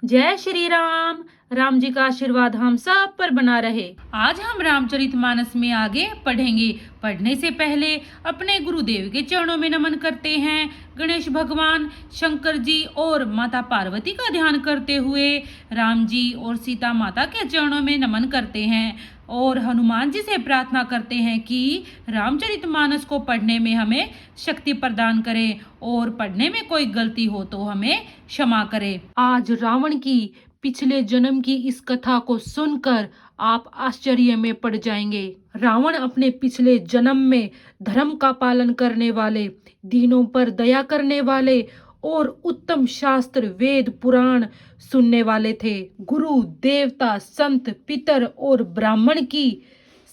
जय श्री राम। राम जी का आशीर्वाद हम सब पर बना रहे। आज हम रामचरितमानस में आगे पढ़ेंगे। पढ़ने से पहले अपने गुरुदेव के चरणों में नमन करते हैं। गणेश भगवान, शंकर जी और माता पार्वती का ध्यान करते हुए राम जी और सीता माता के चरणों में नमन करते हैं और हनुमान जी से प्रार्थना करते हैं कि रामचरितमानस को पढ़ने में हमें शक्ति प्रदान करें और पढ़ने में कोई गलती हो तो हमें क्षमा करें। आज रावण की पिछले जन्म की इस कथा को सुनकर आप आश्चर्य में पड़ जाएंगे। रावण अपने पिछले जन्म में धर्म का पालन करने वाले, दीनों पर दया करने वाले और उत्तम शास्त्र वेद पुराण सुनने वाले थे। गुरु, देवता, संत, पितर और ब्राह्मण की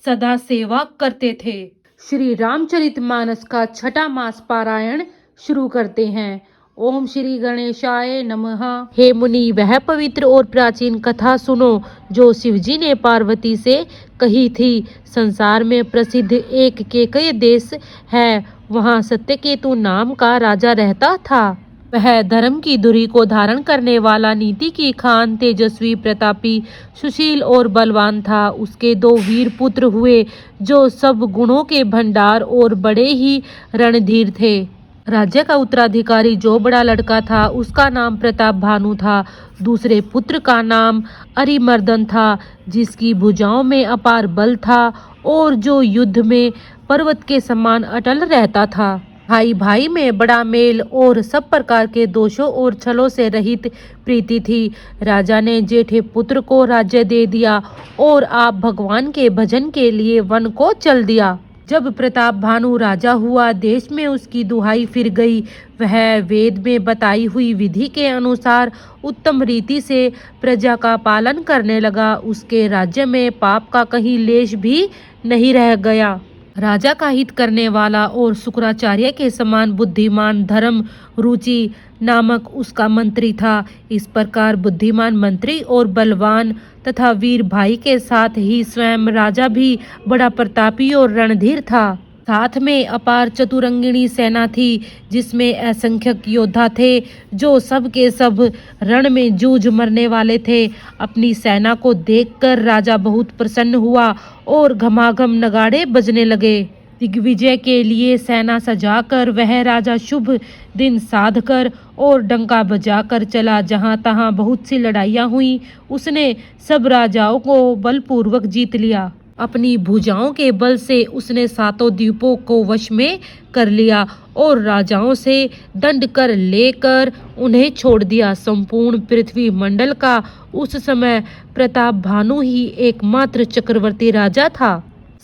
सदा सेवा करते थे। श्री रामचरितमानस का छठा मास पारायण शुरू करते हैं। ओम श्री गणेशाय नमः। हे मुनि, वह पवित्र और प्राचीन कथा सुनो जो शिवजी ने पार्वती से कही थी। संसार में प्रसिद्ध एक केकय देश है। वहाँ सत्यकेतु नाम का राजा रहता था। वह धर्म की धुरी को धारण करने वाला, नीति की खान, तेजस्वी, प्रतापी, सुशील और बलवान था। उसके 2 वीर पुत्र हुए जो सब गुणों के भंडार और बड़े ही रणधीर थे। राज्य का उत्तराधिकारी जो बड़ा लड़का था उसका नाम प्रताप भानु था। दूसरे पुत्र का नाम अरिमर्दन था, जिसकी भुजाओं में अपार बल था और जो युद्ध में पर्वत के समान अटल रहता था। भाई भाई में बड़ा मेल और सब प्रकार के दोषों और छलों से रहित प्रीति थी। राजा ने जेठे पुत्र को राज्य दे दिया और आप भगवान के भजन के लिए वन को चल दिया। जब प्रताप भानु राजा हुआ, देश में उसकी दुहाई फिर गई। वह वेद में बताई हुई विधि के अनुसार उत्तम रीति से प्रजा का पालन करने लगा। उसके राज्य में पाप का कहीं लेश भी नहीं रह गया। राजा का हित करने वाला और शुक्राचार्य के समान बुद्धिमान धर्म रुचि नामक उसका मंत्री था। इस प्रकार बुद्धिमान मंत्री और बलवान तथा वीर भाई के साथ ही स्वयं राजा भी बड़ा प्रतापी और रणधीर था। साथ में अपार चतुरंगिणी सेना थी, जिसमें असंख्यक योद्धा थे जो सब के सब रण में जूझ मरने वाले थे। अपनी सेना को देखकर राजा बहुत प्रसन्न हुआ और घमाघम नगाड़े बजने लगे। दिग्विजय के लिए सेना सजाकर वह राजा शुभ दिन साध कर और डंका बजाकर चला। जहां तहां बहुत सी लड़ाइयां हुई। उसने सब राजाओं को बलपूर्वक जीत लिया। अपनी भुजाओं के बल से उसने 7 द्वीपों को वश में कर लिया और राजाओं से दंड कर लेकर उन्हें छोड़ दिया। संपूर्ण पृथ्वी मंडल का उस समय प्रताप भानु ही एकमात्र चक्रवर्ती राजा था।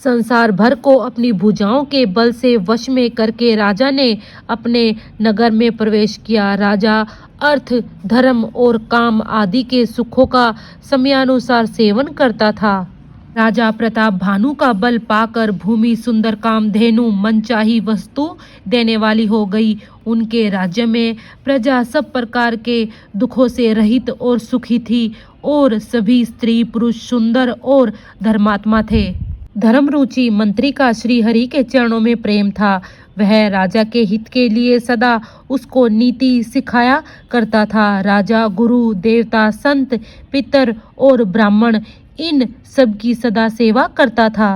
संसार भर को अपनी भुजाओं के बल से वश में करके राजा ने अपने नगर में प्रवेश किया। राजा अर्थ, धर्म और काम आदि के सुखों का समयानुसार सेवन करता था। राजा प्रताप भानु का बल पाकर भूमि सुंदर कामधेनु मनचाही वस्तु देने वाली हो गई। उनके राज्य में प्रजा सब प्रकार के दुखों से रहित और सुखी थी और सभी स्त्री पुरुष सुंदर और धर्मात्मा थे। धर्मरुचि मंत्री का श्री हरि के चरणों में प्रेम था। वह राजा के हित के लिए सदा उसको नीति सिखाया करता था। राजा गुरु, देवता, संत, पितर और ब्राह्मण इन सब की सदा सेवा करता था।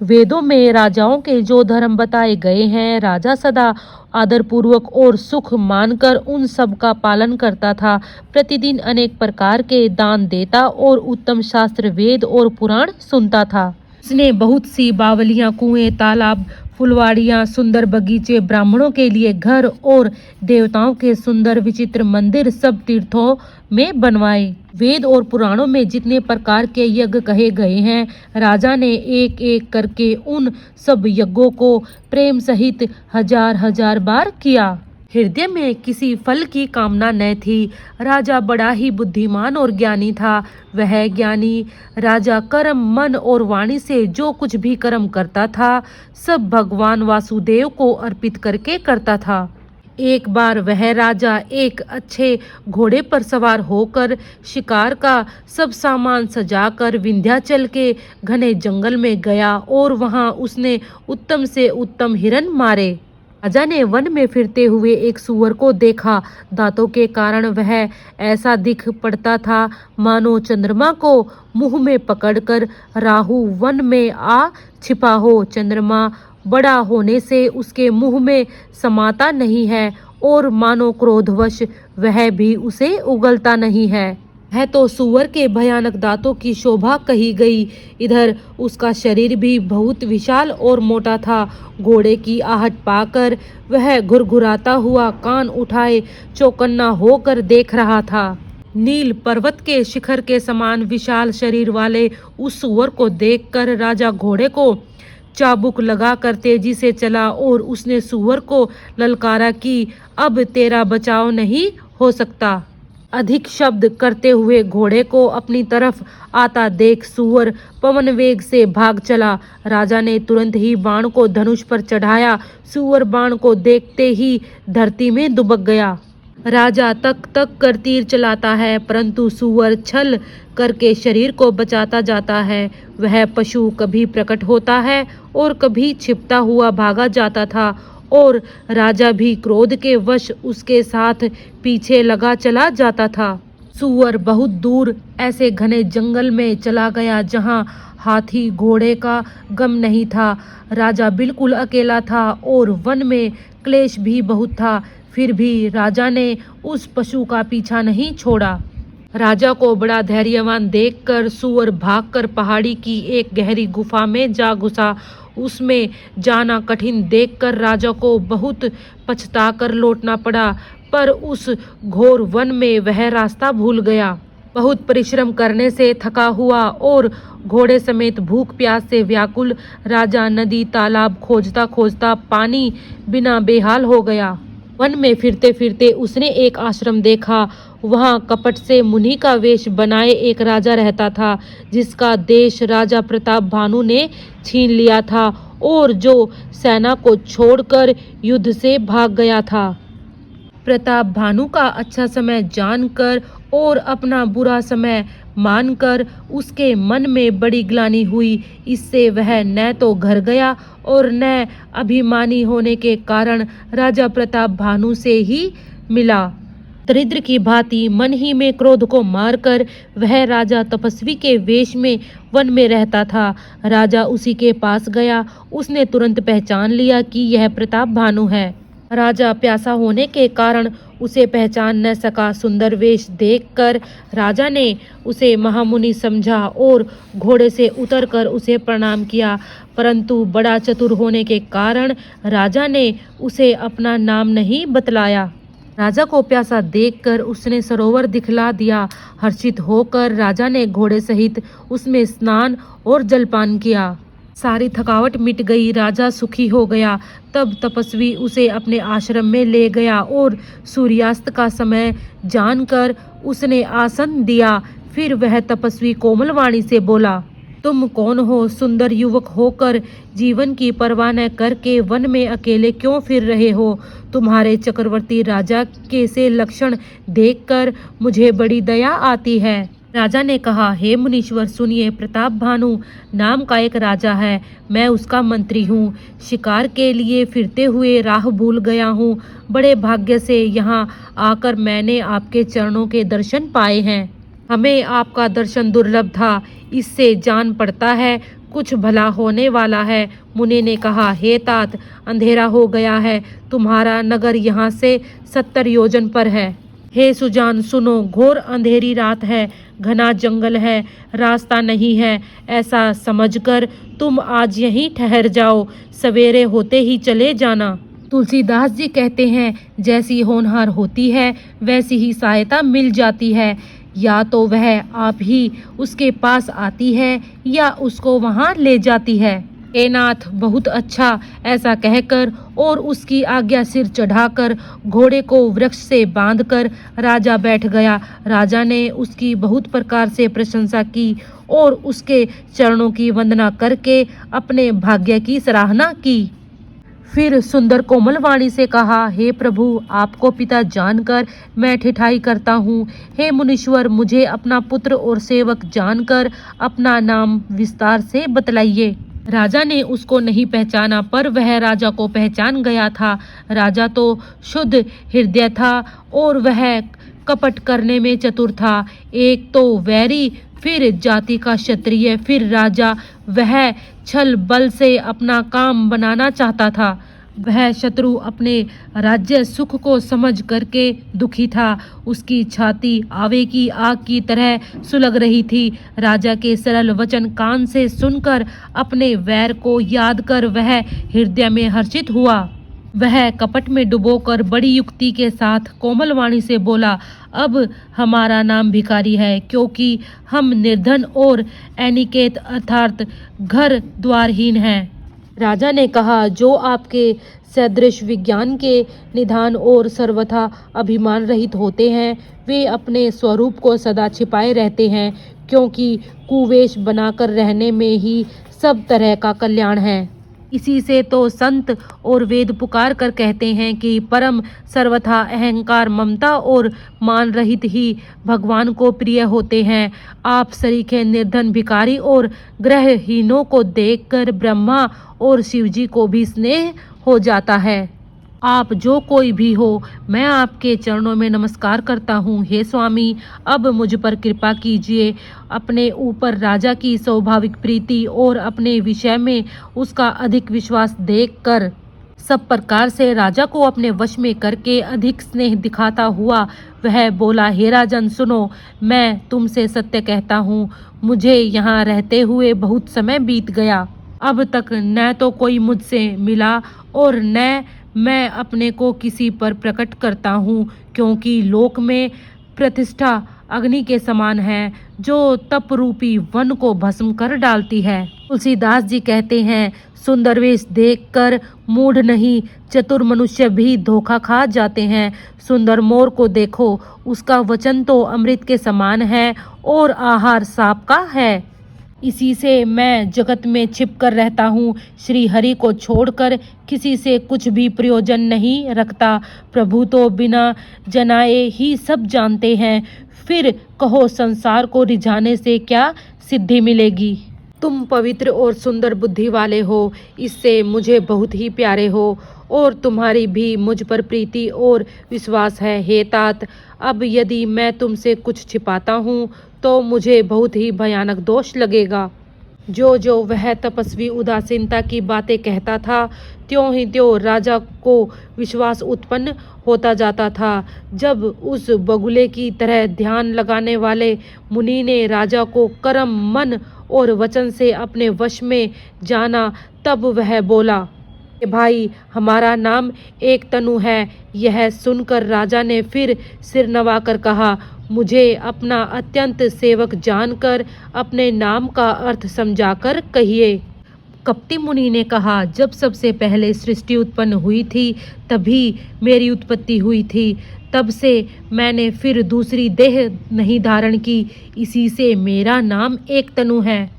वेदों में राजाओं के जो धर्म बताए गए हैं, राजा सदा आदरपूर्वक और सुख मानकर उन सब का पालन करता था। प्रतिदिन अनेक प्रकार के दान देता और उत्तम शास्त्र वेद और पुराण सुनता था। उसने बहुत सी बावलियां, कुएं, तालाब, फुलवाड़ियां, सुंदर बगीचे, ब्राह्मणों के लिए घर और देवताओं के सुंदर विचित्र मंदिर सब तीर्थों में बनवाए। वेद और पुराणों में जितने प्रकार के यज्ञ कहे गए हैं, राजा ने एक एक करके उन सब यज्ञों को प्रेम सहित हजार हजार बार किया। हृदय में किसी फल की कामना न थी। राजा बड़ा ही बुद्धिमान और ज्ञानी था। वह ज्ञानी राजा कर्म, मन और वाणी से जो कुछ भी कर्म करता था, सब भगवान वासुदेव को अर्पित करके करता था। एक बार वह राजा एक अच्छे घोड़े पर सवार होकर शिकार का सब सामान सजाकर विंध्याचल के घने जंगल में गया और वहां उसने उत्तम से उत्तम हिरण मारे। राजा ने वन में फिरते हुए एक सूअर को देखा। दांतों के कारण वह ऐसा दिख पड़ता था मानो चंद्रमा को मुंह में पकड़कर राहु वन में आ छिपा हो। चंद्रमा बड़ा होने से उसके मुंह में समाता नहीं है और मानो क्रोधवश वह भी उसे उगलता नहीं है। है तो सूअर के भयानक दांतों की शोभा कही गई। इधर उसका शरीर भी बहुत विशाल और मोटा था। घोड़े की आहट पाकर वह घुरघुराता हुआ कान उठाए चौकन्ना होकर देख रहा था। नील पर्वत के शिखर के समान विशाल शरीर वाले उस सूअर को देखकर राजा घोड़े को चाबुक लगाकर तेजी से चला और उसने सूअर को ललकारा कि अब तेरा बचाव नहीं हो सकता। अधिक शब्द करते हुए घोड़े को अपनी तरफ आता देख सूअर पवन वेग से भाग चला। राजा ने तुरंत ही बाण को धनुष पर चढ़ाया। सूअर बाण को देखते ही धरती में दुबक गया। राजा तक तक कर तीर चलाता है, परंतु सूअर छल करके शरीर को बचाता जाता है। वह पशु कभी प्रकट होता है और कभी छिपता हुआ भागा जाता था और राजा भी क्रोध के वश उसके साथ पीछे लगा चला जाता था। सूअर बहुत दूर ऐसे घने जंगल में चला गया जहां हाथी घोड़े का गम नहीं था। राजा बिल्कुल अकेला था और वन में क्लेश भी बहुत था। फिर भी राजा ने उस पशु का पीछा नहीं छोड़ा। राजा को बड़ा धैर्यवान देखकर सूअर भागकर पहाड़ी की एक गहरी गुफा में जा घुसा। उसमें जाना कठिन देखकर राजा को बहुत पछताकर लौटना पड़ा, पर उस घोर वन में वह रास्ता भूल गया। बहुत परिश्रम करने से थका हुआ और घोड़े समेत भूख प्यास से व्याकुल राजा नदी तालाब खोजता खोजता पानी बिना बेहाल हो गया। वन में फिरते फिरते उसने एक आश्रम देखा। वहां कपट से मुनि का वेश बनाए एक राजा रहता था, जिसका देश राजा प्रताप भानु ने छीन लिया था और जो सेना को छोड़कर युद्ध से भाग गया था। प्रताप भानु का अच्छा समय जानकर और अपना बुरा समय मानकर उसके मन में बड़ी ग्लानि हुई। इससे वह न तो घर गया और न अभिमानी होने के कारण राजा प्रताप भानु से ही मिला। दरिद्र की भांति मन ही में क्रोध को मारकर वह राजा तपस्वी के वेश में वन में रहता था। राजा उसी के पास गया। उसने तुरंत पहचान लिया कि यह प्रताप भानु है। राजा प्यासा होने के कारण उसे पहचान न सका। सुंदर वेश देखकर राजा ने उसे महामुनि समझा और घोड़े से उतरकर उसे प्रणाम किया, परंतु बड़ा चतुर होने के कारण राजा ने उसे अपना नाम नहीं बतलाया। राजा को प्यासा देखकर उसने सरोवर दिखला दिया। हर्षित होकर राजा ने घोड़े सहित उसमें स्नान और जलपान किया। सारी थकावट मिट गई। राजा सुखी हो गया। तब तपस्वी उसे अपने आश्रम में ले गया और सूर्यास्त का समय जानकर उसने आसन दिया। फिर वह तपस्वी कोमल वाणी से बोला, तुम कौन हो? सुंदर युवक होकर जीवन की परवाह न करके वन में अकेले क्यों फिर रहे हो? तुम्हारे चक्रवर्ती राजा के से लक्षण देखकर मुझे बड़ी दया आती है। राजा ने कहा, हे मुनीश्वर सुनिए, प्रताप भानु नाम का एक राजा है। मैं उसका मंत्री हूँ। शिकार के लिए फिरते हुए राह भूल गया हूँ। बड़े भाग्य से यहाँ आकर मैंने आपके चरणों के दर्शन पाए हैं। हमें आपका दर्शन दुर्लभ था, इससे जान पड़ता है कुछ भला होने वाला है। मुनि ने कहा, हे तात, अंधेरा हो गया है। तुम्हारा नगर यहाँ से 70 योजन पर है। हे सुजान सुनो, घोर अंधेरी रात है, घना जंगल है, रास्ता नहीं है। ऐसा समझकर तुम आज यहीं ठहर जाओ, सवेरे होते ही चले जाना। तुलसीदास जी कहते हैं, जैसी होनहार होती है वैसी ही सहायता मिल जाती है। या तो वह आप ही उसके पास आती है या उसको वहां ले जाती है। हे नाथ, बहुत अच्छा। ऐसा कहकर और उसकी आज्ञा सिर चढ़ाकर घोड़े को वृक्ष से बांधकर राजा बैठ गया। राजा ने उसकी बहुत प्रकार से प्रशंसा की और उसके चरणों की वंदना करके अपने भाग्य की सराहना की। फिर सुंदर कोमल वाणी से कहा, हे प्रभु, आपको पिता जानकर मैं ठिठाई करता हूँ। हे मुनीश्वर, मुझे अपना पुत्र और सेवक जानकर अपना नाम विस्तार से बतलाइए। राजा ने उसको नहीं पहचाना, पर वह राजा को पहचान गया था। राजा तो शुद्ध हृदय था और वह कपट करने में चतुर था। एक तो वैरी, फिर जाति का क्षत्रिय, फिर राजा। वह छल बल से अपना काम बनाना चाहता था। वह शत्रु अपने राज्य सुख को समझ करके दुखी था। उसकी छाती आवे की आग की तरह सुलग रही थी। राजा के सरल वचन कान से सुनकर अपने वैर को याद कर वह हृदय में हर्षित हुआ। वह कपट में डुबोकर बड़ी युक्ति के साथ कोमल वाणी से बोला, अब हमारा नाम भिखारी है, क्योंकि हम निर्धन और अनिकेत अर्थात घर द्वारहीन हैं। राजा ने कहा, जो आपके सदृश विज्ञान के निधान और सर्वथा अभिमान रहित होते हैं, वे अपने स्वरूप को सदा छिपाए रहते हैं, क्योंकि कुवेश बनाकर रहने में ही सब तरह का कल्याण है। इसी से तो संत और वेद पुकार कर कहते हैं कि परम सर्वथा अहंकार, ममता और मान रहित ही भगवान को प्रिय होते हैं। आप सरीखे निर्धन भिखारी और ग्रहहीनों को देखकर ब्रह्मा और शिवजी को भी स्नेह हो जाता है। आप जो कोई भी हो, मैं आपके चरणों में नमस्कार करता हूँ। हे स्वामी, अब मुझ पर कृपा कीजिए। अपने ऊपर राजा की स्वाभाविक प्रीति और अपने विषय में उसका अधिक विश्वास देखकर सब प्रकार से राजा को अपने वश में करके अधिक स्नेह दिखाता हुआ वह बोला, हे राजन सुनो, मैं तुमसे सत्य कहता हूँ, मुझे यहाँ रहते हुए बहुत समय बीत गया। अब तक न तो कोई मुझसे मिला और न मैं अपने को किसी पर प्रकट करता हूँ, क्योंकि लोक में प्रतिष्ठा अग्नि के समान है, जो तप रूपी वन को भस्म कर डालती है। तुलसीदास जी कहते हैं, सुंदर वेश देखकर मूढ़ नहीं, चतुर मनुष्य भी धोखा खा जाते हैं। सुंदर मोर को देखो, उसका वचन तो अमृत के समान है और आहार सांप का है। इसी से मैं जगत में छिप कर रहता हूँ। श्री हरि को छोड़कर किसी से कुछ भी प्रयोजन नहीं रखता। प्रभु तो बिना जनाए ही सब जानते हैं। फिर कहो, संसार को रिझाने से क्या सिद्धि मिलेगी। तुम पवित्र और सुंदर बुद्धि वाले हो, इससे मुझे बहुत ही प्यारे हो और तुम्हारी भी मुझ पर प्रीति और विश्वास है। हे तात, अब यदि मैं तुमसे कुछ छिपाता हूँ तो मुझे बहुत ही भयानक दोष लगेगा। जो जो वह तपस्वी उदासीनता की बातें कहता था, त्यों ही त्यों राजा को विश्वास उत्पन्न होता जाता था। जब उस बगुले की तरह ध्यान लगाने वाले मुनि ने राजा को कर्म, मन और वचन से अपने वश में जाना, तब वह बोला, भाई, हमारा नाम एक तनु है। यह सुनकर राजा ने फिर सिर नवाकर कहा, मुझे अपना अत्यंत सेवक जानकर अपने नाम का अर्थ समझाकर कहिए। कपटी मुनि ने कहा, जब सबसे पहले सृष्टि उत्पन्न हुई थी तभी मेरी उत्पत्ति हुई थी। तब से मैंने फिर दूसरी देह नहीं धारण की, इसी से मेरा नाम एक तनु है।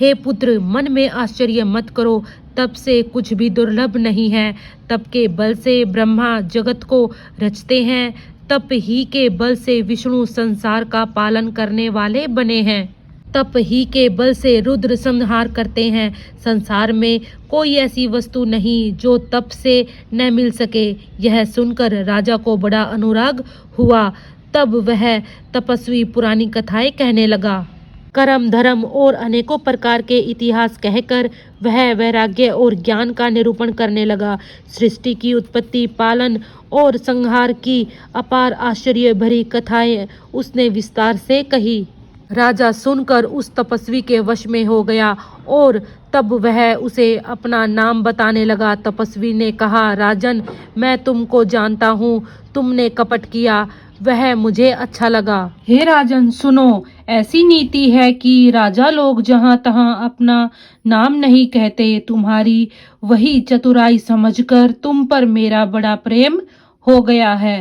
हे पुत्र, मन में आश्चर्य मत करो, तप से कुछ भी दुर्लभ नहीं है। तप के बल से ब्रह्मा जगत को रचते हैं, तप ही के बल से विष्णु संसार का पालन करने वाले बने हैं, तप ही के बल से रुद्र संहार करते हैं। संसार में कोई ऐसी वस्तु नहीं जो तप से न मिल सके। यह सुनकर राजा को बड़ा अनुराग हुआ। तब वह तपस्वी पुरानी कथाएं कहने लगा। कर्म, धर्म और अनेकों प्रकार के इतिहास कहकर वह वैराग्य और ज्ञान का निरूपण करने लगा। सृष्टि की उत्पत्ति, पालन और संहार की अपार आश्चर्य भरी कथाएं उसने विस्तार से कही। राजा सुनकर उस तपस्वी के वश में हो गया और तब वह उसे अपना नाम बताने लगा। तपस्वी ने कहा, राजन, मैं तुमको जानता हूँ, तुमने कपट किया, वह मुझे अच्छा लगा। हे राजन सुनो, ऐसी नीति है कि राजा लोग जहाँ तहाँ अपना नाम नहीं कहते। तुम्हारी वही चतुराई समझकर तुम पर मेरा बड़ा प्रेम हो गया है।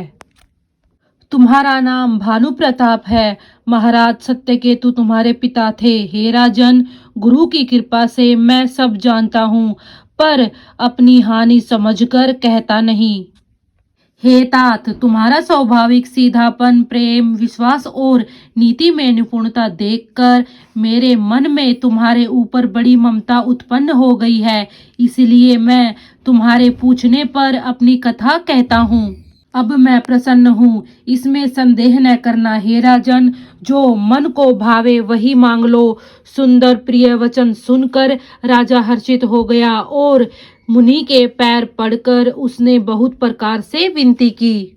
तुम्हारा नाम भानु प्रताप है। महाराज सत्यकेतु तुम्हारे पिता थे। हे राजन, गुरु की कृपा से मैं सब जानता हूँ, पर अपनी हानि समझकर कहता नहीं। हे तात, तुम्हारा स्वाभाविक सीधापन, प्रेम, विश्वास और नीति में निपुणता देखकर मेरे मन में तुम्हारे ऊपर बड़ी ममता उत्पन्न हो गई है। इसलिए मैं तुम्हारे पूछने पर अपनी कथा कहता हूँ। अब मैं प्रसन्न हूँ, इसमें संदेह न करना हे राजन। जो मन को भावे वही मांग लो। सुंदर प्रिय वचन सुनकर राजा हर्षित हो गया और मुनि के पैर पड़कर उसने बहुत प्रकार से विनती की।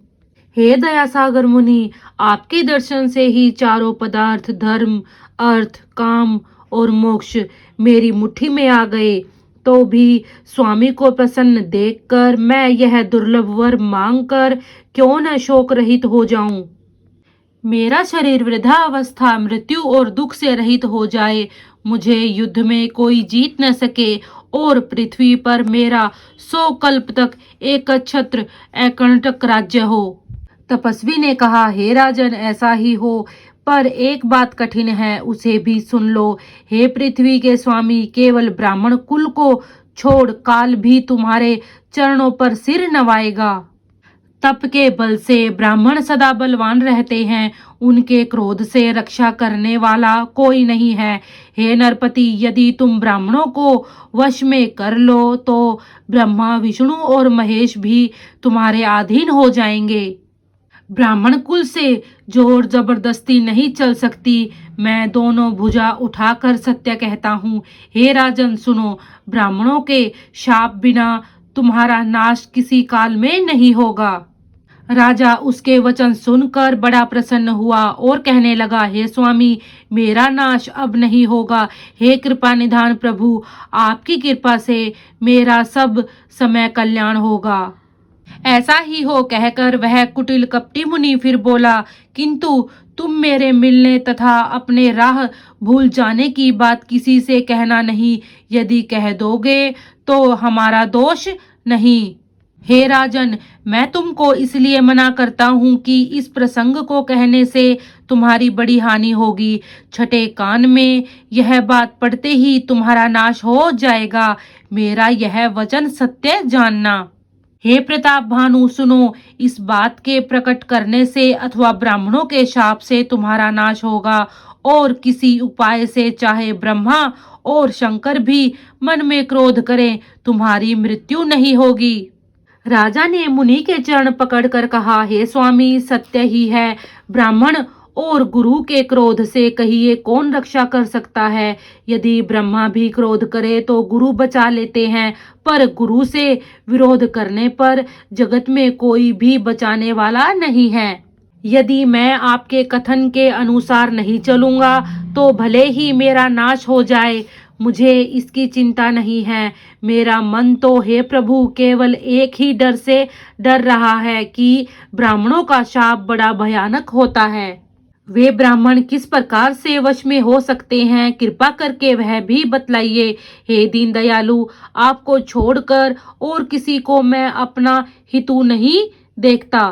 हे दयासागर मुनि, आपके दर्शन से ही चारों पदार्थ, धर्म, अर्थ, काम और मोक्ष मेरी मुट्ठी में आ गए। तो भी स्वामी को प्रसन्न देखकर मैं यह दुर्लभ वर मांगकर क्यों न शोक रहित हो जाऊं। मेरा शरीर वृद्धावस्था, मृत्यु और दुख से रहित हो जाए, मुझे युद्ध में कोई जीत न सके और पृथ्वी पर मेरा 100 कल्प तक एक छत्र अकंटक राज्य हो। तपस्वी ने कहा, हे राजन, ऐसा ही हो, पर एक बात कठिन है, उसे भी सुन लो। हे पृथ्वी के स्वामी, केवल ब्राह्मण कुल को छोड़ काल भी तुम्हारे चरणों पर सिर नवाएगा। तप के बल से ब्राह्मण सदा बलवान रहते हैं, उनके क्रोध से रक्षा करने वाला कोई नहीं है। हे नरपति, यदि तुम ब्राह्मणों को वश में कर लो तो ब्रह्मा, विष्णु और महेश भी तुम्हारे अधीन हो जाएंगे। ब्राह्मण कुल से जोर जबरदस्ती नहीं चल सकती। मैं दोनों भुजा उठाकर सत्य कहता हूँ। हे राजन सुनो, ब्राह्मणों के शाप बिना तुम्हारा नाश किसी काल में नहीं होगा। राजा उसके वचन सुनकर बड़ा प्रसन्न हुआ और कहने लगा, हे स्वामी, मेरा नाश अब नहीं होगा। हे कृपा निधान प्रभु, आपकी कृपा से मेरा सब समय कल्याण होगा। ऐसा ही हो कहकर वह कुटिल कपटी मुनि फिर बोला, किंतु तुम मेरे मिलने तथा अपने राह भूल जाने की बात किसी से कहना नहीं। यदि कह दोगे तो हमारा दोष नहीं। हे राजन, मैं तुमको इसलिए मना करता हूँ कि इस प्रसंग को कहने से तुम्हारी बड़ी हानि होगी। छठे कान में यह बात पढ़ते ही तुम्हारा नाश हो जाएगा। मेरा यह वचन सत्य जानना। हे प्रताप भानु, सुनो, इस बात के प्रकट करने से अथवा ब्राह्मणों के शाप से तुम्हारा नाश होगा और किसी उपाय से चाहे ब्रह्मा और शंकर भी मन में क्रोध करें, तुम्हारी मृत्यु नहीं होगी। राजा ने मुनि के चरण पकड़कर कहा, हे स्वामी, सत्य ही है। ब्राह्मण और गुरु के क्रोध से कहिए कौन रक्षा कर सकता है। यदि ब्रह्मा भी क्रोध करे तो गुरु बचा लेते हैं, पर गुरु से विरोध करने पर जगत में कोई भी बचाने वाला नहीं है। यदि मैं आपके कथन के अनुसार नहीं चलूंगा तो भले ही मेरा नाश हो जाए, मुझे इसकी चिंता नहीं है। मेरा मन तो हे प्रभु केवल एक ही डर से डर रहा है कि ब्राह्मणों का शाप बड़ा भयानक होता है। वे ब्राह्मण किस प्रकार से वश में हो सकते हैं, कृपा करके वह भी बतलाइए। हे दीन दयालु, आपको छोड़कर और किसी को मैं अपना हितु नहीं देखता।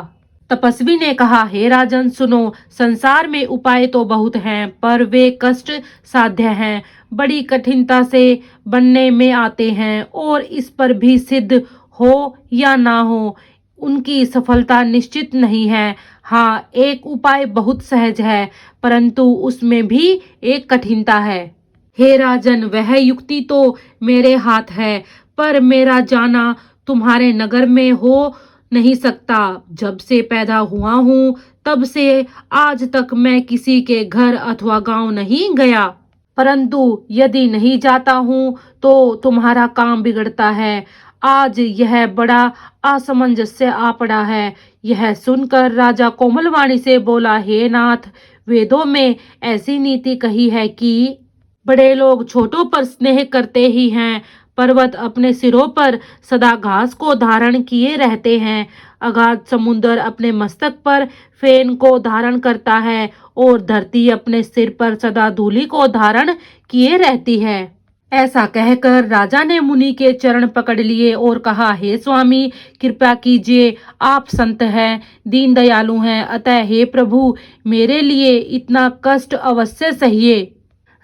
तपस्वी ने कहा, हे राजन सुनो, संसार में उपाय तो बहुत हैं, पर वे कष्ट साध्य हैं, बड़ी कठिनता से बनने में आते हैं और इस पर भी सिद्ध हो या ना हो उनकी सफलता निश्चित नहीं है। हाँ, एक उपाय बहुत सहज है, परंतु उसमें भी एक कठिनता है। हे राजन, वह युक्ति तो मेरे हाथ है, पर मेरा जाना तुम्हारे नगर में हो नहीं सकता। जब से पैदा हुआ हूँ तब से आज तक मैं किसी के घर अथवा गांव नहीं गया, परंतु यदि नहीं जाता हूँ तो तुम्हारा काम बिगड़ता है। आज यह बड़ा असमंजस्य आ पड़ा है। यह सुनकर राजा कोमलवाणी से बोला, हे नाथ, वेदों में ऐसी नीति कही है कि बड़े लोग छोटों पर स्नेह करते ही हैं। पर्वत अपने सिरों पर सदा घास को धारण किए रहते हैं। अगाध समुद्र अपने मस्तक पर फेन को धारण करता है और धरती अपने सिर पर सदा धूलि को धारण किए रहती है। ऐसा कहकर राजा ने मुनि के चरण पकड़ लिए और कहा, हे स्वामी, कृपा कीजिए, आप संत हैं, दीन दयालु हैं, अतः हे प्रभु, मेरे लिए इतना कष्ट अवश्य सहिए।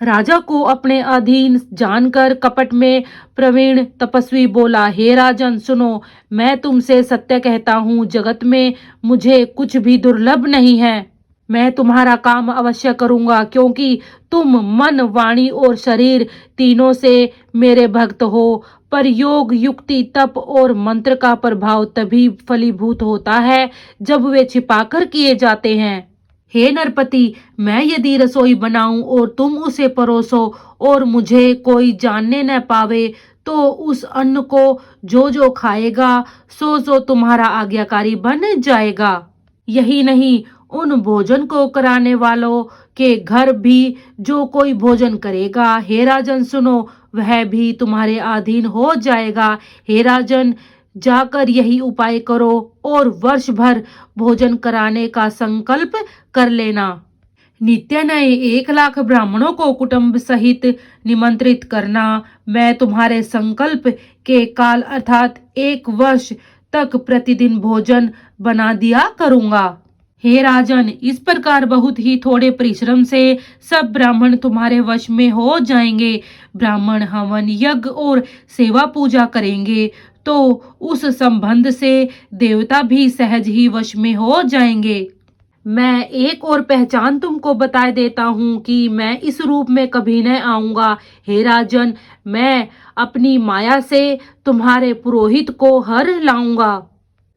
राजा को अपने अधीन जानकर कपट में प्रवीण तपस्वी बोला, हे राजन सुनो, मैं तुमसे सत्य कहता हूँ, जगत में मुझे कुछ भी दुर्लभ नहीं है। मैं तुम्हारा काम अवश्य करूंगा, क्योंकि तुम मन, वाणी और शरीर तीनों से मेरे भक्त हो। पर योग, युक्ति, तप और मंत्र का प्रभाव तभी फलीभूत होता है जब वे छिपाकर किए जाते हैं। हे नरपति, मैं यदि रसोई बनाऊं और तुम उसे परोसो और मुझे कोई जानने न पावे, तो उस अन्न को जो जो खाएगा सो सो तुम्हारा आज्ञाकारी बन जाएगा। यही नहीं, उन भोजन को कराने वालों के घर भी जो कोई भोजन करेगा, हे राजन सुनो, वह भी तुम्हारे अधीन हो जाएगा। हे राजन, जाकर यही उपाय करो और वर्ष भर भोजन कराने का संकल्प कर लेना। नित्य नए 1,00,000 ब्राह्मणों को कुटुंब सहित निमंत्रित करना। मैं तुम्हारे संकल्प के काल अर्थात 1 वर्ष तक प्रतिदिन भोजन बना दिया करूंगा। हे राजन, इस प्रकार बहुत ही थोड़े परिश्रम से सब ब्राह्मण तुम्हारे वश में हो जाएंगे। ब्राह्मण हवन, यज्ञ और सेवा पूजा करेंगे तो उस संबंध से देवता भी सहज ही वश में हो जाएंगे। मैं एक और पहचान तुमको बता देता हूँ कि मैं इस रूप में कभी न आऊंगा। हे राजन, मैं अपनी माया से तुम्हारे पुरोहित को हर लाऊंगा।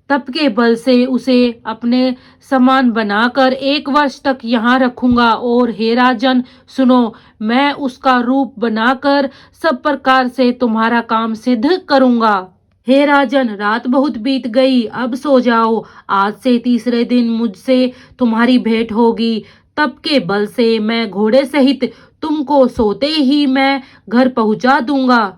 तप के बल से उसे अपने समान बनाकर 1 वर्ष तक यहाँ रखूंगा। और हे राजन सुनो, मैं उसका रूप बनाकर सब प्रकार से तुम्हारा काम सिद्ध करूंगा। हे राजन, रात बहुत बीत गई, अब सो जाओ। आज से तीसरे दिन मुझसे तुम्हारी भेंट होगी। तप के बल से मैं घोड़े सहित तुमको सोते ही मैं घर पहुंचा दूंगा।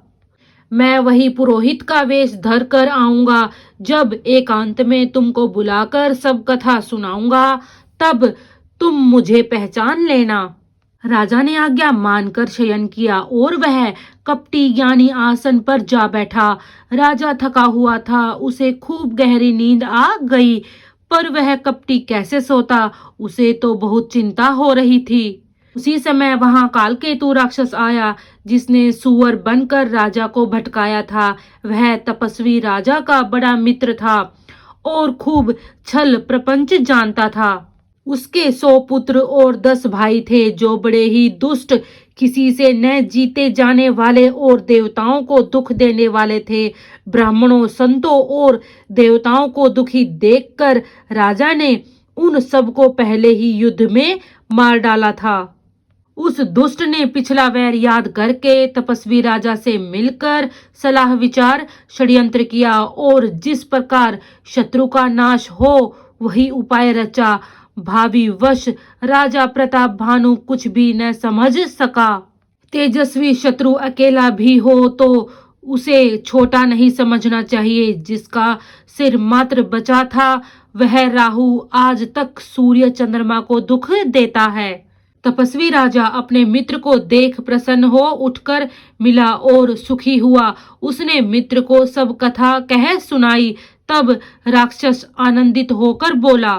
मैं वही पुरोहित का वेश धर कर आऊंगा। जब एकांत में तुमको बुलाकर सब कथा सुनाऊंगा, तब तुम मुझे पहचान लेना। राजा ने आज्ञा मानकर शयन किया और वह कपटी ज्ञानी आसन पर जा बैठा। राजा थका हुआ था, उसे खूब गहरी नींद आ गई, पर वह कपटी कैसे सोता, उसे तो बहुत चिंता हो रही थी। उसी समय वहां कालकेतु राक्षस आया, जिसने सुअर बनकर राजा को भटकाया था। वह तपस्वी राजा का बड़ा मित्र था और खूब छल प्रपंच जानता था। उसके 100 पुत्र और 10 भाई थे, जो बड़े ही दुष्ट, किसी से न जीते जाने वाले और देवताओं को दुख देने वाले थे। ब्राह्मणों, संतों और देवताओं को दुखी देखकर राजा ने उन सबको पहले ही युद्ध में मार डाला था। उस दुष्ट ने पिछला वैर याद करके तपस्वी राजा से मिलकर सलाह विचार षड्यंत्र किया और जिस प्रकार शत्रु का नाश हो वही उपाय रचा। भावी वश राजा प्रताप भानु कुछ भी न समझ सका। तेजस्वी शत्रु अकेला भी हो तो उसे छोटा नहीं समझना चाहिए। जिसका सिर मात्र बचा था, वह राहु आज तक सूर्य चंद्रमा को दुख देता है। तपस्वी राजा अपने मित्र को देख प्रसन्न हो उठकर मिला और सुखी हुआ। उसने मित्र को सब कथा कह सुनाई। तब राक्षस आनंदित होकर बोला,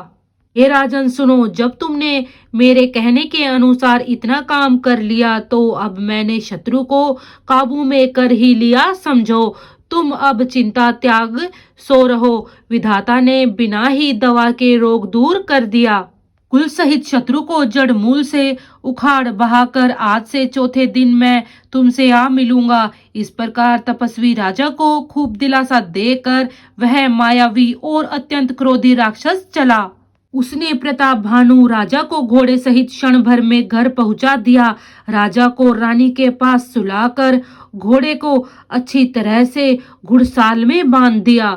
हे राजन सुनो, जब तुमने मेरे कहने के अनुसार इतना काम कर लिया, तो अब मैंने शत्रु को काबू में कर ही लिया समझो। तुम अब चिंता त्याग सो रहो। विधाता ने बिना ही दवा के रोग दूर कर दिया। कुल सहित शत्रु को जड़ मूल से उखाड़ बहाकर आज से चौथे दिन मैं तुमसे आ मिलूंगा। इस प्रकार तपस्वी राजा को खूब दिलासा देकर वह मायावी और अत्यंत क्रोधी राक्षस चला। उसने प्रताप भानु राजा को घोड़े सहित क्षण भर में घर पहुंचा दिया। राजा को रानी के पास सुलाकर घोड़े को अच्छी तरह से घुड़साल में बांध दिया।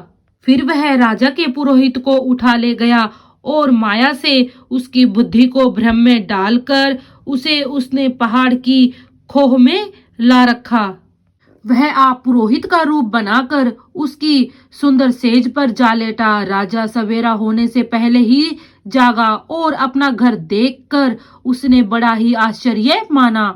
फिर वह राजा के पुरोहित को उठा ले गया और माया से उसकी बुद्धि को भ्रम में डालकर उसे उसने पहाड़ की खोह में ला रखा। वह आप पुरोहित का रूप बनाकर उसकी सुंदर सेज पर जा लेटा। राजा सवेरा होने से पहले ही जागा और अपना घर देखकर उसने बड़ा ही आश्चर्य माना।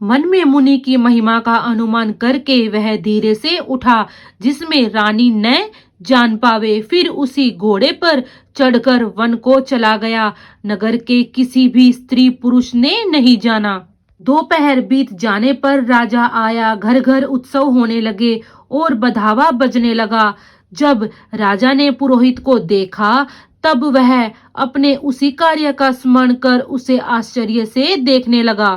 मन में मुनि की महिमा का अनुमान करके वह धीरे से उठा, जिसमें रानी न जान पावे। फिर उसी घोड़े पर चढ़कर वन को चला गया। नगर के किसी भी स्त्री पुरुष ने नहीं जाना। दोपहर बीत जाने पर राजा आया, घर घर उत्सव होने लगे और बधावा बजने लगा। जब राजा ने पुरोहित को देखा तब वह अपने उसी कार्य का स्मरण कर उसे आश्चर्य से देखने लगा।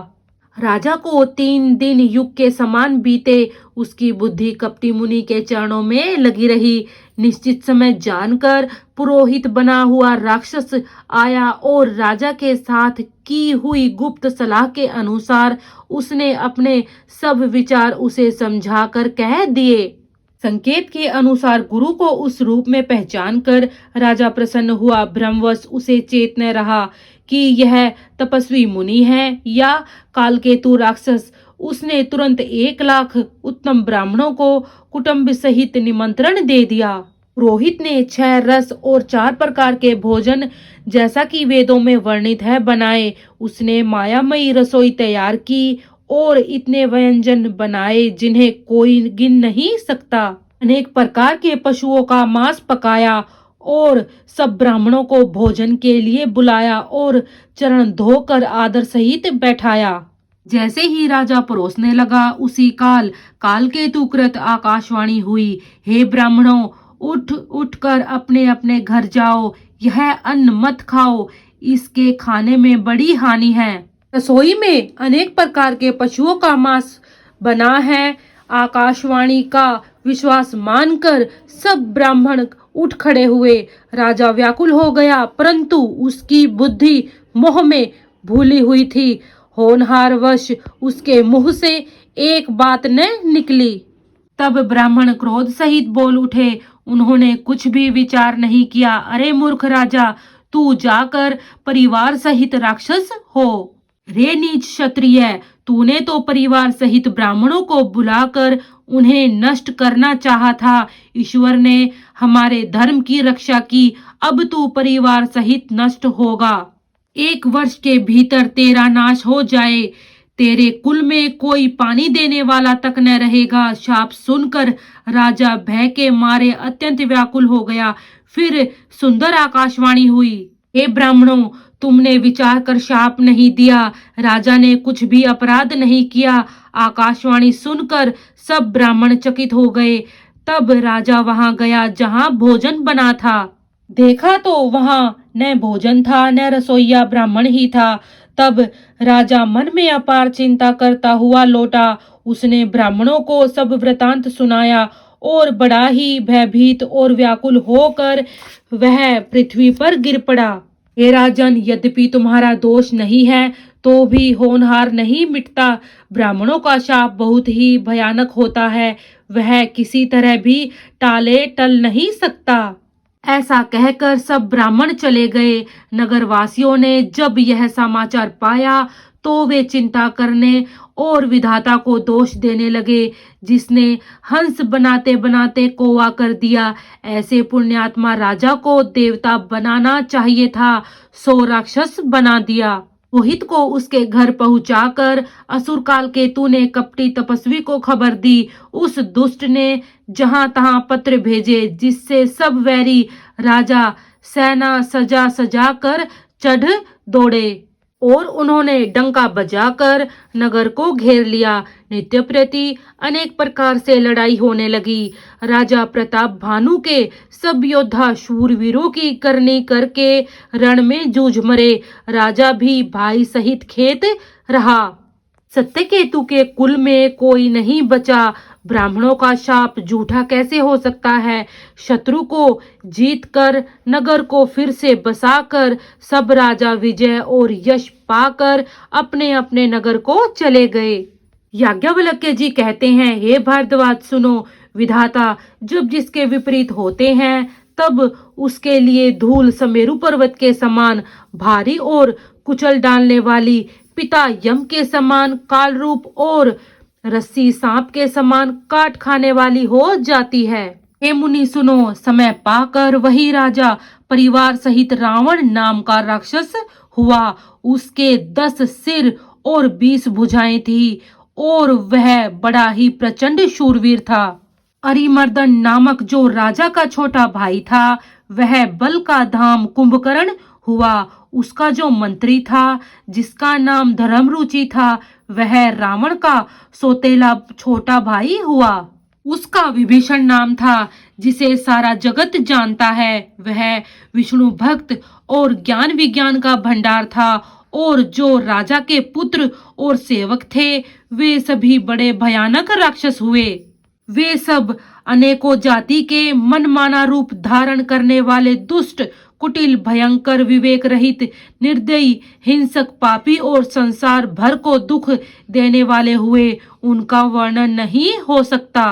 राजा को 3 दिन युग के समान बीते। उसकी बुद्धि कपटी मुनि के चरणों में लगी रही। निश्चित समय जानकर पुरोहित बना हुआ राक्षस आया और राजा के साथ की हुई गुप्त सलाह के अनुसार उसने अपने सब विचार उसे समझाकर कह दिए। संकेत के अनुसार गुरु को उस रूप में पहचान कर राजा प्रसन्न हुआ। ब्रह्मवश उसे चेत न रहा कि यह तपस्वी मुनि है या कालकेतु राक्षस। उसने तुरंत 1 लाख उत्तम ब्राह्मणों को कुटुंब सहित निमंत्रण दे दिया। पुरोहित ने 6 रस और 4 प्रकार के भोजन जैसा कि वेदों में वर्णित है बनाए। उसने मायामयी रसोई तैयार की और इतने व्यंजन बनाए जिन्हें कोई गिन नहीं सकता। अनेक प्रकार के पशुओं का मांस पकाया और सब ब्राह्मणों को भोजन के लिए बुलाया और चरण धोकर आदर सहित बैठाया। जैसे ही राजा परोसने लगा उसी काल कालकेतु कृत आकाशवाणी हुई, हे ब्राह्मणों, उठ कर अपने अपने घर जाओ। यह अन्न मत खाओ, इसके खाने में बड़ी हानि है। रसोई में अनेक प्रकार के पशुओं का मांस बना है। आकाशवाणी का विश्वास मानकर सब ब्राह्मण उठ खड़े हुए। राजा व्याकुल हो गया, परंतु उसकी बुद्धि मोह में भूली हुई थी। होनहार वश उसके मुंह से एक बात न निकली। तब ब्राह्मण क्रोध सहित बोल उठे। उन्होंने कुछ भी विचार नहीं किया। अरे मूर्ख राजा, तू जाकर परिवार सहित राक्षस हो। रे नीच क्षत्रिय, तूने तो परिवार सहित ब्राह्मणों को बुलाकर उन्हें नष्ट करना चाहा था। ईश्वर ने हमारे धर्म की रक्षा की, अब तू परिवार सहित नष्ट होगा। 1 वर्ष के भीतर तेरा नाश हो जाए। तेरे कुल में कोई पानी देने वाला तक न रहेगा। शाप सुनकर राजा भय के मारे अत्यंत व्याकुल हो गया। फिर सुंदर आकाशवाणी हुई, हे ब्राह्मणों, तुमने विचार कर शाप नहीं दिया। राजा ने कुछ भी अपराध नहीं किया। आकाशवाणी सुनकर सब ब्राह्मण चकित हो गए। तब राजा वहां गया जहां भोजन बना था। देखा तो वहां न भोजन था न रसोइया ब्राह्मण ही था। तब राजा मन में अपार चिंता करता हुआ लौटा। उसने ब्राह्मणों को सब वृतांत सुनाया और बड़ा ही भयभीत और व्याकुल होकर वह पृथ्वी पर गिर पड़ा। हे राजन, यद्यपि तुम्हारा दोष नहीं है तो भी होनहार नहीं मिटता। ब्राह्मणों का शाप बहुत ही भयानक होता है। वह किसी तरह भी टल नहीं सकता। ऐसा कहकर सब ब्राह्मण चले गए। नगरवासियों ने जब यह समाचार पाया तो वे चिंता करने और विधाता को दोष देने लगे, जिसने हंस बनाते बनाते कौवा कर दिया। ऐसे पुण्यात्मा राजा को देवता बनाना चाहिए था, सो राक्षस बना दिया। पुरोहित को उसके घर पहुंचाकर असुर काल केतु ने कपटी तपस्वी को खबर दी। उस दुष्ट ने जहां तहां पत्र भेजे, जिससे सब वैरी राजा सेना सजा सजा कर चढ़ दौड़े और उन्होंने डंका बजाकर नगर को घेर लिया। नित्य प्रति अनेक प्रकार से लड़ाई होने लगी। राजा प्रताप भानु के सब योद्धा शूरवीरों की करनी करके रण में जूझ मरे। राजा भी भाई सहित खेत रहा। सत्यकेतु के कुल में कोई नहीं बचा। ब्राह्मणों का शाप झूठा कैसे हो सकता है। शत्रु को जीतकर नगर को फिर से बसाकर सब राजा विजय और यश पाकर अपने अपने नगर को चले गए। याज्ञवल्क्य जी कहते हैं, हे भारद्वाज सुनो, विधाता जब जिसके विपरीत होते हैं तब उसके लिए धूल समेरु पर्वत के समान भारी और कुचल डालने वाली, पिता यम के समान काल रूप और रस्सी सांप के समान काट खाने वाली हो जाती है। हे मुनि सुनो, समय पाकर वही राजा परिवार सहित रावण नाम का राक्षस हुआ। उसके 10 सिर और 20 भुजाएं थी और वह बड़ा ही प्रचंड शूरवीर था। अरिमर्दन नामक जो राजा का छोटा भाई था वह बल का धाम कुंभकर्ण हुआ। उसका जो मंत्री था जिसका नाम धर्मरुचि था वह रावण का सौतेला छोटा भाई हुआ। उसका विभीषण नाम था, जिसे सारा जगत जानता है। वह विष्णु भक्त और ज्ञान विज्ञान का भंडार था, और जो राजा के पुत्र और सेवक थे वे सभी बड़े भयानक राक्षस हुए। वे सब अनेकों जाति के मनमाना रूप धारण करने वाले दुष्ट, कुटिल, भयंकर, विवेक रहित, निर्दयी, हिंसक, पापी और संसार भर को दुख देने वाले हुए। उनका वर्णन नहीं हो सकता।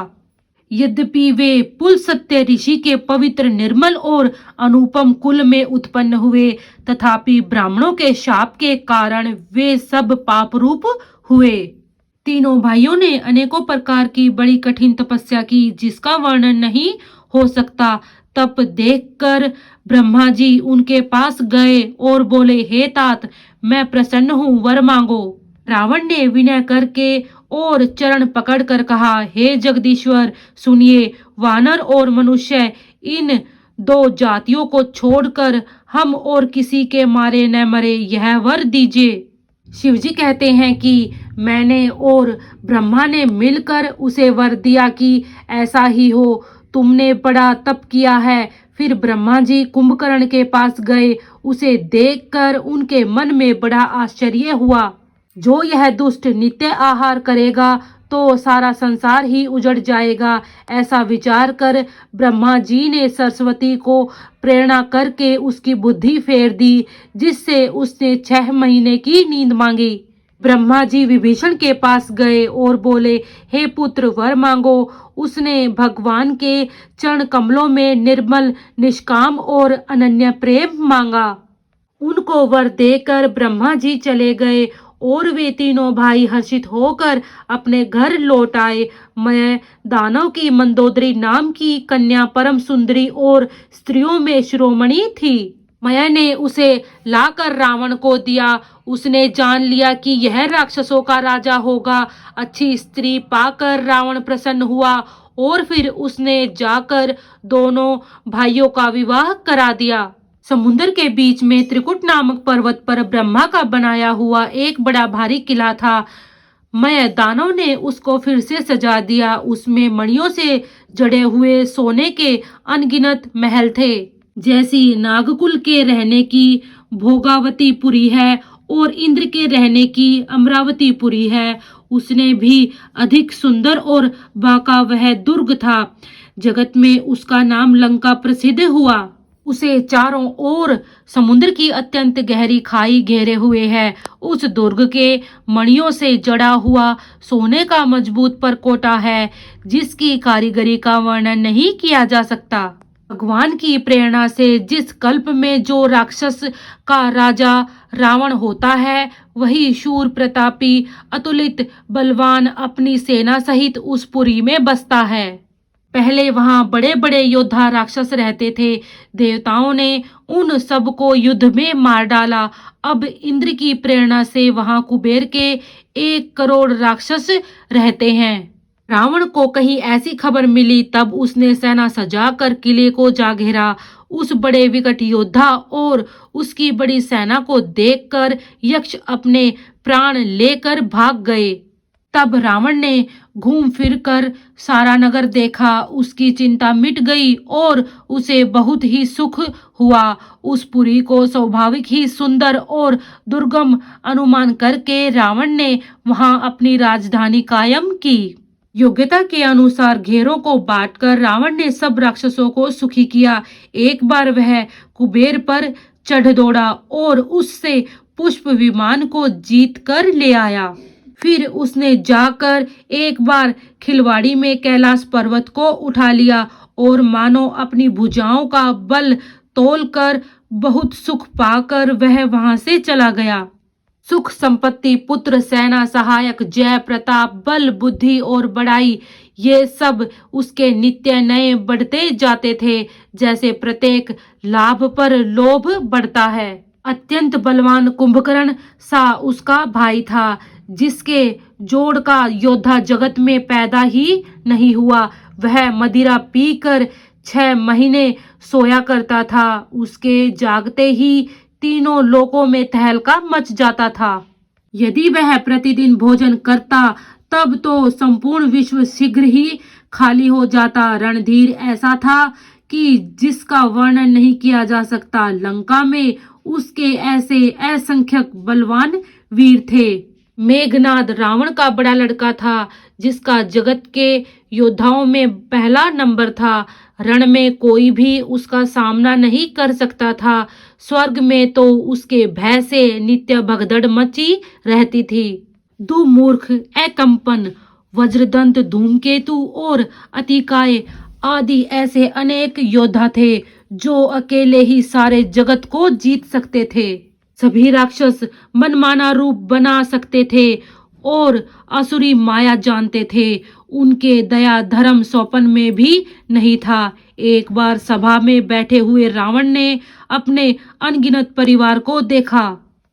यद्यपि वे पुलस्त्य ऋषि के पवित्र, निर्मल और अनुपम कुल में उत्पन्न हुए, तथापि ब्राह्मणों के शाप के कारण वे सब पाप रूप हुए। तीनों भाइयों ने अनेकों प्रकार की बड़ी कठिन तपस्या की, जिसका वर्णन नहीं हो सकता। तप देखकर ब्रह्मा जी उनके पास गए और बोले, हे तात, मैं प्रसन्न हूँ, वर मांगो। रावण ने विनय करके और चरण पकड़कर कहा, हे जगदीश्वर, सुनिए, वानर और मनुष्य, इन दो जातियों को छोड़कर हम और किसी के मारे न मरे, यह वर दीजिए। शिवजी कहते हैं कि मैंने और ब्रह्मा ने मिलकर उसे वर दिया कि ऐसा ही हो। तुमने बड़ा तप किया है। फिर ब्रह्मा जी कुंभकर्ण के पास गए। उसे देखकर उनके मन में बड़ा आश्चर्य हुआ। जो यह दुष्ट नित्य आहार करेगा तो सारा संसार ही उजड़ जाएगा। ऐसा विचार कर ब्रह्मा जी ने सरस्वती को प्रेरणा करके उसकी बुद्धि फेर दी, जिससे उसने 6 महीने की नींद मांगी। ब्रह्मा जी विभीषण के पास गए और बोले, हे पुत्र, वर मांगो। उसने भगवान के चरण कमलों में निर्मल, निष्काम और अनन्य प्रेम मांगा। उनको वर देकर ब्रह्मा जी चले गए और वे तीनों भाई हर्षित होकर अपने घर लौट आए। मैं दानव की मंदोदरी नाम की कन्या परम सुंदरी और स्त्रियों में शिरोमणि थी। माया ने उसे लाकर रावण को दिया। उसने जान लिया कि यह राक्षसों का राजा होगा। अच्छी स्त्री पाकर रावण प्रसन्न हुआ और फिर उसने जाकर दोनों भाइयों का विवाह करा दिया। समुद्र के बीच में त्रिकुट नामक पर्वत पर ब्रह्मा का बनाया हुआ एक बड़ा भारी किला था। मैं दानव ने उसको फिर से सजा दिया। उसमें मणियों से जड़े हुए सोने के अनगिनत महल थे। जैसी नागकुल के रहने की भोगावतीपुरी है और इंद्र के रहने की अमरावतीपुरी है, उसने भी अधिक सुंदर और बाका वह दुर्ग था। जगत में उसका नाम लंका प्रसिद्ध हुआ। उसे चारों ओर समुद्र की अत्यंत गहरी खाई घेरे हुए है। उस दुर्ग के मणियों से जड़ा हुआ सोने का मजबूत परकोटा है, जिसकी कारीगरी का वर्णन नहीं किया जा सकता। भगवान की प्रेरणा से जिस कल्प में जो राक्षस का राजा रावण होता है, वही शूर, प्रतापी, अतुलित, बलवान अपनी सेना सहित उस पुरी में बसता है। पहले वहां बड़े बड़े योद्धा राक्षस रहते थे। देवताओं ने उन सबको युद्ध में मार डाला। अब इंद्र की प्रेरणा से वहां कुबेर के 1 करोड़ राक्षस रहते हैं। रावण को कहीं ऐसी खबर मिली, तब उसने सेना सजाकर किले को जा घेरा। उस बड़े विकट योद्धा और उसकी बड़ी सेना को देखकर यक्ष अपने प्राण लेकर भाग गए। तब रावण ने घूम फिर कर सारा नगर देखा। उसकी चिंता मिट गई और उसे बहुत ही सुख हुआ। उस पुरी को स्वाभाविक ही सुंदर और दुर्गम अनुमान करके रावण ने वहां अपनी राजधानी कायम की। योग्यता के अनुसार घेरों को बांटकर रावण ने सब राक्षसों को सुखी किया। एक बार वह कुबेर पर चढ़ दौड़ा और उससे पुष्प विमान को जीत कर ले आया। फिर उसने जाकर एक बार खिलवाड़ी में कैलाश पर्वत को उठा लिया और मानो अपनी भुजाओं का बल तोलकर बहुत सुख पाकर वह वहां से चला गया। सुख, संपत्ति, पुत्र, सेना, सहायक, जय, प्रताप, बल, बुद्धि और बड़ाई, ये सब उसके नित्य नए बढ़ते जाते थे, जैसे प्रत्येक लाभ पर लोभ बढ़ता है। अत्यंत बलवान कुंभकर्ण सा उसका भाई था, जिसके जोड़ का योद्धा जगत में पैदा ही नहीं हुआ। वह मदिरा पीकर 6 महीने सोया करता था। उसके जागते ही तीनों लोकों में तहलका मच जाता था। यदि वह प्रतिदिन भोजन करता तब तो संपूर्ण विश्व शीघ्र ही खाली हो जाता। रणधीर ऐसा था कि जिसका वर्णन नहीं किया जा सकता। लंका में उसके ऐसे असंख्यक बलवान वीर थे। मेघनाद रावण का बड़ा लड़का था, जिसका जगत के योद्धाओं में पहला नंबर था। रण में कोई भी उसका सामना नहीं कर सकता था। स्वर्ग में तो उसके भय से नित्य भगदड़ मची रहती थी। दुमूर्ख, एकंपन, वज्रदंत, धूमकेतु और अतिकाय आदि ऐसे अनेक योद्धा थे जो अकेले ही सारे जगत को जीत सकते थे। सभी राक्षस मनमाना रूप बना सकते थे और असुरी माया जानते थे। उनके दया धर्म सौपन में भी नहीं था। एक बार सभा में बैठे हुए रावण ने अपने अनगिनत परिवार को देखा।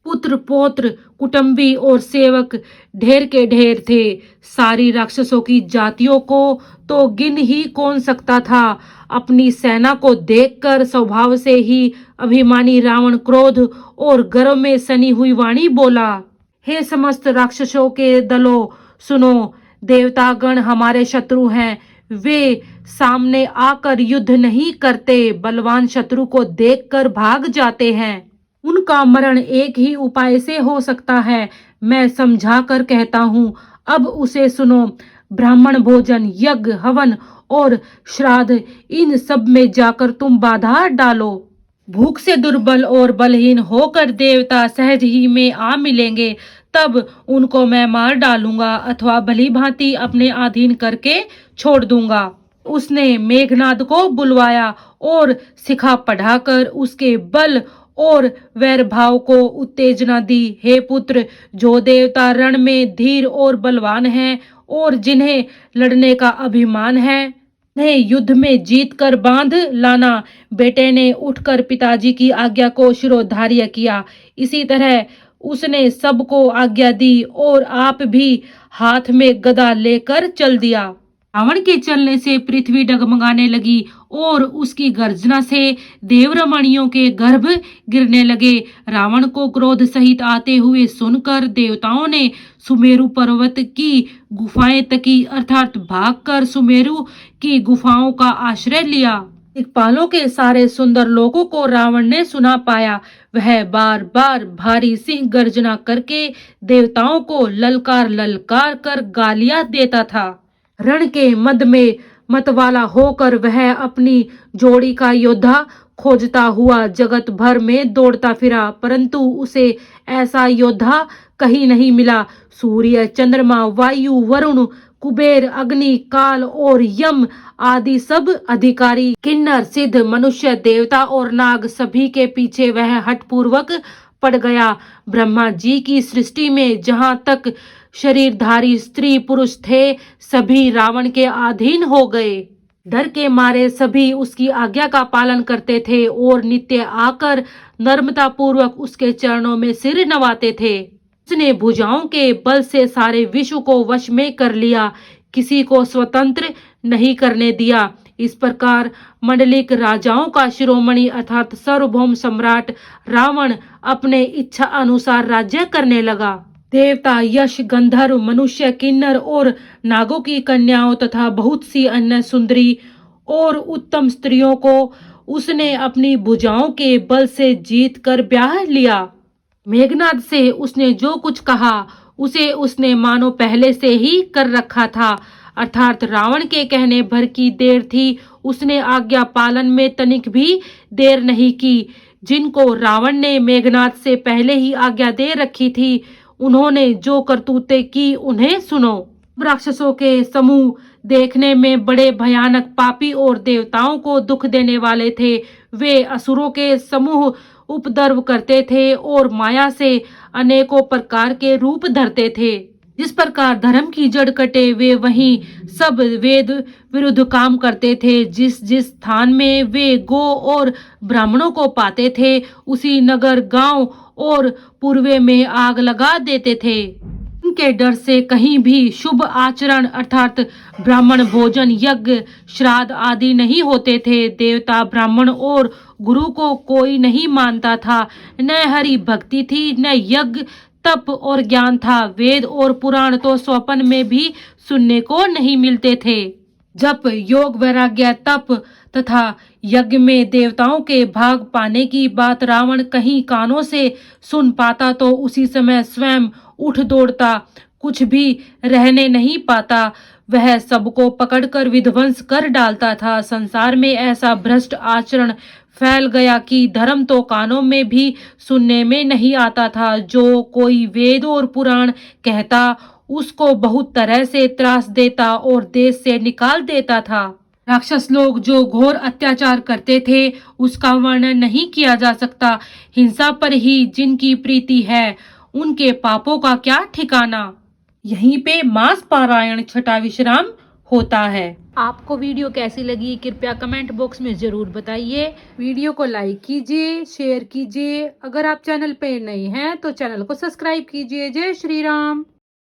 पुत्र, पौत्र, कुटुंबी और सेवक ढेर के ढेर थे। सारी राक्षसों की जातियों को तो गिन ही कौन सकता था। अपनी सेना को देखकर स्वभाव से ही अभिमानी रावण क्रोध और गर्व में सनी हुई वाणी बोला, हे समस्त राक्षसों के दलों, सुनो, देवतागण हमारे शत्रु हैं। वे सामने आकर युद्ध नहीं करते, बलवान शत्रु को देखकर भाग जाते हैं। उनका मरण एक ही उपाय से हो सकता है। मैं समझा कर कहता हूँ, अब उसे सुनो। ब्राह्मण भोजन, यज्ञ, हवन और श्राद्ध, इन सब में जाकर तुम बाधा डालो। भूख से दुर्बल और बलहीन होकर देवता सहज ही में आ मिलेंगे, तब उनको मैं मार डालूंगा अथवा भली भांति अपने अधीन करके छोड़ दूंगा। उसने मेघनाद को बुलवाया और शिखा पढ़ाकर उसके बल और वैर भाव को उत्तेजना दी। हे पुत्र, जो देवता रण में धीर और बलवान हैं और जिन्हें लड़ने का अभिमान है, उन्हें युद्ध में जीत कर बांध लाना। बेटे ने उठकर पिताजी की आज्ञा को शिरोधार्य किया। इसी तरह उसने सबको आज्ञा दी और आप भी हाथ में गदा लेकर चल दिया। रावण के चलने से पृथ्वी डगमगाने लगी और उसकी गर्जना से देवरमणियों के गर्भ गिरने लगे। रावण को क्रोध सहित आते हुए सुनकर देवताओं ने सुमेरु पर्वत की गुफाएं तकी, अर्थात भागकर सुमेरु की गुफाओं का आश्रय लिया। दिक्पालों के सारे सुंदर लोगों को रावण ने सुना पाया। वह बार बार भारी सिंह गर्जना करके देवताओं को ललकार ललकार कर गालियां देता था। रण के मद में मतवाला होकर वह अपनी जोड़ी का योद्धा खोजता हुआ जगत भर में दौड़ता फिरा, परंतु उसे ऐसा योद्धा कहीं नहीं मिला। सूर्य, चंद्रमा, वायु, वरुण, कुबेर, अग्नि, काल और यम आदि सब अधिकारी, किन्नर, सिद्ध, मनुष्य, देवता और नाग, सभी के पीछे वह हठपूर्वक पड़ गया। ब्रह्मा जी की सृष्टि में जहाँ तक शरीरधारी स्त्री पुरुष थे, सभी रावण के अधीन हो गए। डर के मारे सभी उसकी आज्ञा का पालन करते थे और नित्य आकर नम्रता पूर्वक उसके चरणों में सिर नवाते थे। उसने भुजाओं के बल से सारे विश्व को वश में कर लिया, किसी को स्वतंत्र नहीं करने दिया। इस प्रकार मंडलिक राजाओं का शिरोमणि अर्थात सार्वभौम सम्राट रावण अपने इच्छा अनुसार राज्य करने लगा। देवता, यश, गंधर्व, मनुष्य, किन्नर और नागों की कन्याओं तथा बहुत सी अन्य सुंदरी और उत्तम स्त्रियों को उसने अपनी भुजाओं के बल से जीत कर ब्याह लिया। मेघनाद से उसने जो कुछ कहा उसे उसने मानो पहले से ही कर रखा था, अर्थात रावण के कहने भर की देर थी। उसने आज्ञा पालन में तनिक भी देर नहीं की। जिनको रावण ने मेघनाद से पहले ही आज्ञा दे रखी थी, उन्होंने जो करतूतें की उन्हें सुनो। राक्षसों के समूह देखने में बड़े भयानक, पापी और देवताओं को दुख देने वाले थे। वे असुरों के समूह उपद्रव करते थे और माया से अनेकों प्रकार के रूप धरते थे। जिस प्रकार धर्म की जड़ कटे, वे वहीं सब वेद विरुद्ध काम करते थे। जिस जिस स्थान में वे गो और ब्राह्मणों को पाते थे, उसी नगर, गांव और पूर्वे में आग लगा देते थे। उनके डर से कहीं भी शुभ आचरण अर्थात ब्राह्मण भोजन, यज्ञ, श्राद्ध आदि नहीं होते थे। देवता, ब्राह्मण और गुरु को कोई नहीं मानता था। न हरि भक्ति थी, न यज्ञ, तप और ज्ञान था। वेद और पुराण तो स्वप्न में भी सुनने को नहीं मिलते थे। जब योग वैराग्य तप तथा यज्ञ में देवताओं के भाग पाने की बात रावण कहीं कानों से सुन पाता तो उसी समय स्वयं उठ दौड़ता, कुछ भी रहने नहीं पाता। वह सबको पकड़कर विध्वंस कर डालता था। संसार में ऐसा भ्रष्ट आचरण फैल गया कि धर्म तो कानों में भी सुनने में नहीं आता था। जो कोई वेद और पुराण कहता उसको बहुत तरह से त्रास देता और देश से निकाल देता था। राक्षस लोग जो घोर अत्याचार करते थे उसका वर्णन नहीं किया जा सकता। हिंसा पर ही जिनकी प्रीति है उनके पापों का क्या ठिकाना। यहीं पे मास पारायण छठा विश्राम होता है। आपको वीडियो कैसी लगी कृपया कमेंट बॉक्स में जरूर बताइए। वीडियो को लाइक कीजिए, शेयर कीजिए। अगर आप चैनल पे नए हैं तो चैनल को सब्सक्राइब कीजिए। जय श्री राम।